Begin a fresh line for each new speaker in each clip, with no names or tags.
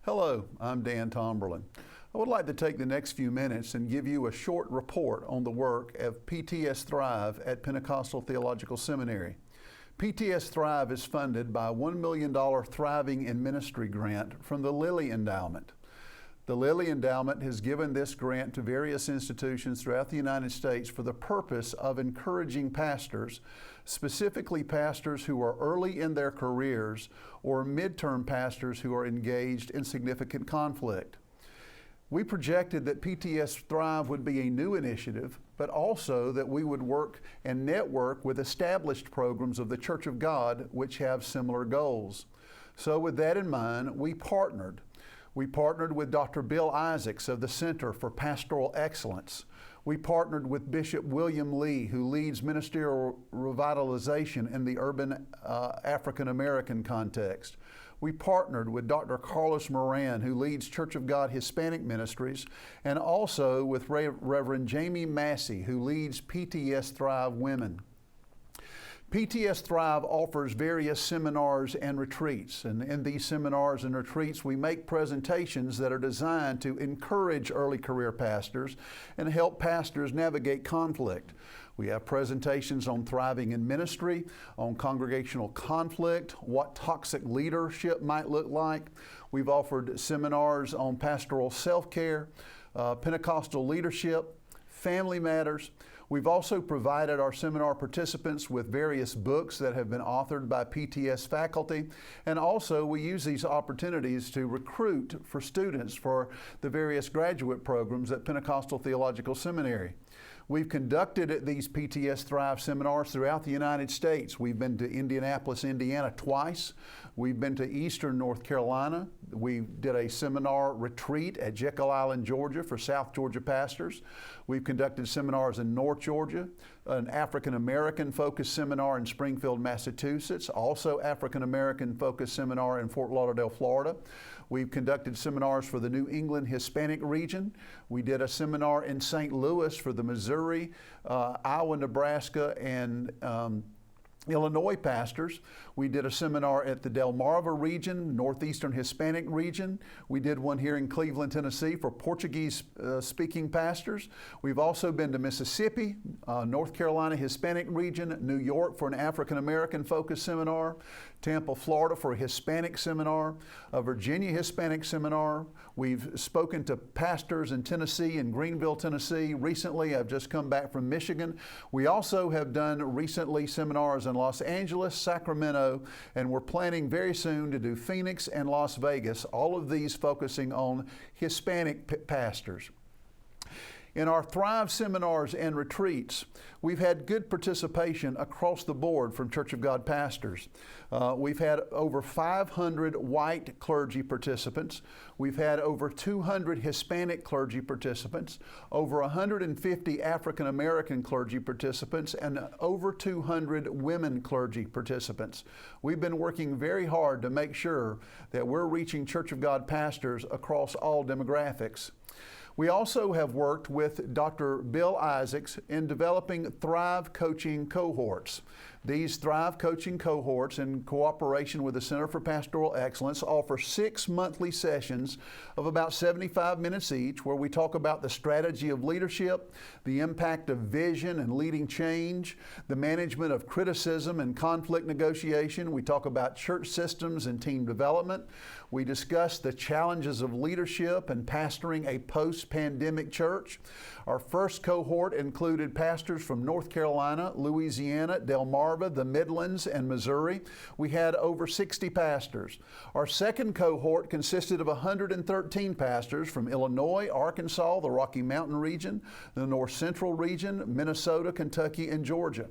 Hello, I'm Dan Tomberlin. I would like to take the next few minutes and give you a short report on the work of PTS Thrive at Pentecostal Theological Seminary. PTS Thrive is funded by a $1 million Thriving in Ministry grant from the Lilly Endowment. The Lilly Endowment has given this grant to various institutions throughout the United States for the purpose of encouraging pastors, specifically pastors who are early in their careers or midterm pastors who are engaged in significant conflict. We projected that PTS Thrive would be a new initiative, but also that we would work and network with established programs of the Church of God which have similar goals. So with that in mind, we partnered. We partnered with Dr. Bill Isaacs of the Center for Pastoral Excellence. We partnered with Bishop William Lee, who leads ministerial revitalization in the urban African American context. We partnered with Dr. Carlos Moran, who leads Church of God Hispanic Ministries, and also with Reverend Jamie Massey, who leads PTS Thrive Women. PTS Thrive offers various seminars and retreats, and in these seminars and retreats we make presentations that are designed to encourage early career pastors and help pastors navigate conflict. We have presentations on thriving in ministry, on congregational conflict, what toxic leadership might look like. We've offered seminars on pastoral self-care, Pentecostal leadership, family matters. We've also provided our seminar participants with various books that have been authored by PTS faculty, and also we use these opportunities to recruit for students for the various graduate programs at Pentecostal Theological Seminary. We've conducted these PTS Thrive seminars throughout the United States. We've been to Indianapolis, Indiana twice. We've been to Eastern North Carolina. We did a seminar retreat at Jekyll Island, Georgia for South Georgia pastors. We've conducted seminars in North Georgia, an African American focused seminar in Springfield, Massachusetts, also African American focused seminar in Fort Lauderdale, Florida. We've conducted seminars for the New England Hispanic region. We did a seminar in St. Louis for the Missouri, Iowa, Nebraska, and Illinois pastors. We did a seminar at the Delmarva region, Northeastern Hispanic region. We did one here in Cleveland, Tennessee for Portuguese speaking pastors. We've also been to Mississippi, North Carolina Hispanic region, New York for an African American focused seminar, Tampa, Florida for a Hispanic seminar, a Virginia Hispanic seminar. We've spoken to pastors in Tennessee and Greenville, Tennessee. Recently, I've just come back from Michigan. We also have done recently seminars in Los Angeles, Sacramento, and we're planning very soon to do Phoenix and Las Vegas, all of these focusing on Hispanic pastors. In our Thrive seminars and retreats, we've had good participation across the board from Church of God pastors. We've had over 500 white clergy participants. We've had over 200 Hispanic clergy participants, over 150 African American clergy participants, and over 200 women clergy participants. We've been working very hard to make sure that we're reaching Church of God pastors across all demographics. We also have worked with Dr. Bill Isaacs in developing Thrive coaching cohorts. These Thrive coaching cohorts, in cooperation with the Center for Pastoral Excellence, offer 6 monthly sessions of about 75 minutes each, where we talk about the strategy of leadership, the impact of vision and leading change, the management of criticism and conflict negotiation. We talk about church systems and team development. We discuss the challenges of leadership and pastoring a post-pandemic church. Our first cohort included pastors from North Carolina, Louisiana, Delmarva, the Midlands, and Missouri. We had over 60 pastors. Our second cohort consisted of 113 pastors from Illinois, Arkansas, the Rocky Mountain region, the North Central region, Minnesota, Kentucky, and Georgia.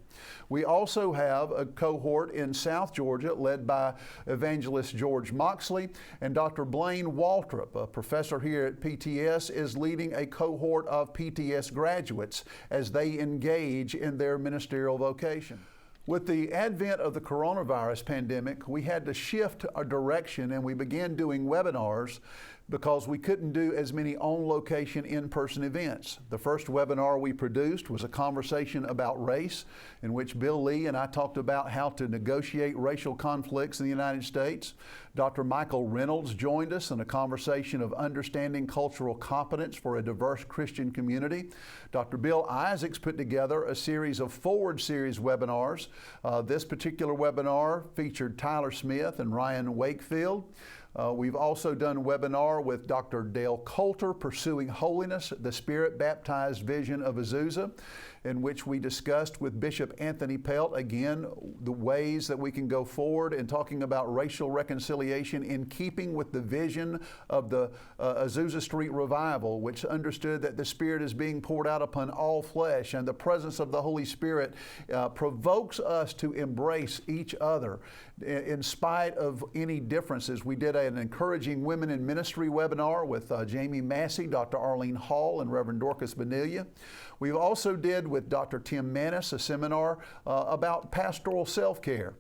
We also have a cohort in South Georgia led by evangelist George Moxley, and Dr. Blaine Waltrip, a professor here at PTS, is leading a cohort of PTS graduates as they engage in their ministerial vocation. With the advent of the coronavirus pandemic, we had to shift our direction and we began doing webinars because we couldn't do as many on-location in-person events. The first webinar we produced was a conversation about race, in which Bill Lee and I talked about how to negotiate racial conflicts in the United States. Dr. Michael Reynolds joined us in a conversation of understanding cultural competence for a diverse Christian community. Dr. Bill Isaacs put together a series of Forward Series webinars. This particular webinar featured Tyler Smith and Ryan Wakefield. We've also done a webinar with Dr. Dale Coulter, Pursuing Holiness, the Spirit-Baptized Vision of Azusa, in which we discussed with Bishop Anthony Pelt, again, the ways that we can go forward in talking about racial reconciliation in keeping with the vision of the Azusa Street Revival, which understood that the Spirit is being poured out upon all flesh, and the presence of the Holy Spirit provokes us to embrace each other in spite of any differences. We did an encouraging women in ministry webinar with Jamie Massey, Dr. Arlene Hall, and Reverend Dorcas Bonilla. We also did with Dr. Tim Manis a seminar about pastoral self-care.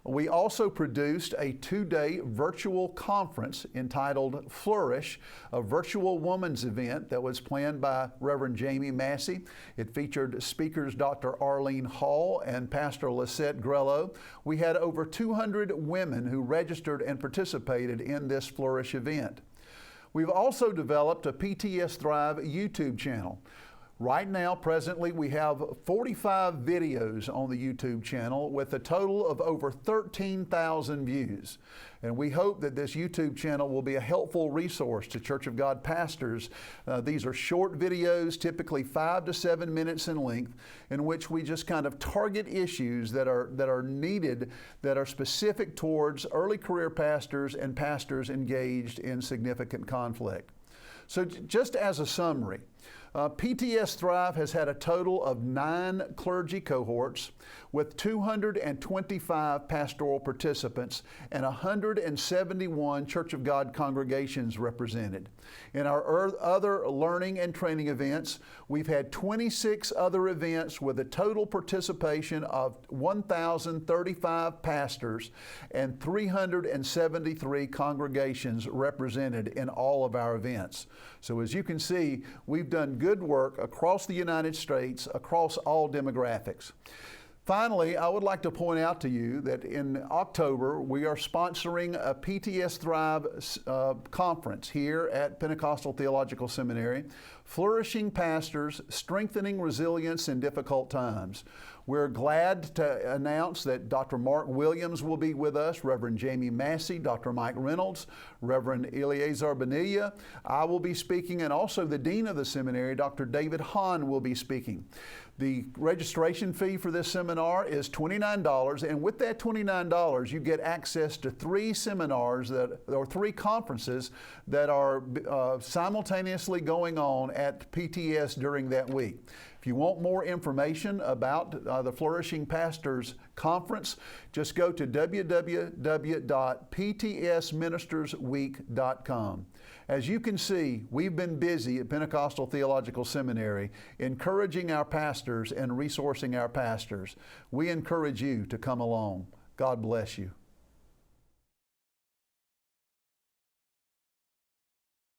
We also produced a 2-day virtual conference entitled Flourish, a virtual women's event that was planned by Reverend Jamie Massey. It featured speakers Dr. Arlene Hall and Pastor Lisette Grello. We had over 200 women who registered and participated in this Flourish event. We've also developed a PTS Thrive YouTube channel. Right now, presently, we have 45 videos on the YouTube channel with a total of over 13,000 views. And we hope that this YouTube channel will be a helpful resource to Church of God pastors. These are short videos, typically 5 to 7 minutes in length, in which we just kind of target issues that are needed, that are specific towards early career pastors and pastors engaged in significant conflict. So just as a summary, PTS Thrive has had a total of 9 clergy cohorts with 225 pastoral participants and 171 Church of God congregations represented. In our other learning and training events, we've had 26 other events with a total participation of 1,035 pastors and 373 congregations represented in all of our events. So as you can see, we've done good work across the United States, across all demographics. Finally, I would like to point out to you that in October, we are sponsoring a PTS Thrive conference here at Pentecostal Theological Seminary, Flourishing Pastors, Strengthening Resilience in Difficult Times. We're glad to announce that Dr. Mark Williams will be with us, Reverend Jamie Massey, Dr. Mike Reynolds, Reverend Eleazar Bonilla. I will be speaking, and also the Dean of the Seminary, Dr. David Hahn, will be speaking. The registration fee for this seminar is $29, and with that $29, you get access to 3 seminars or 3 conferences that are simultaneously going on at PTS during that week. If you want more information about the Flourishing Pastors Conference, just go to www.ptsministersweek.com. As you can see, we've been busy at Pentecostal Theological Seminary encouraging our pastors and resourcing our pastors. We encourage you to come along. God bless you.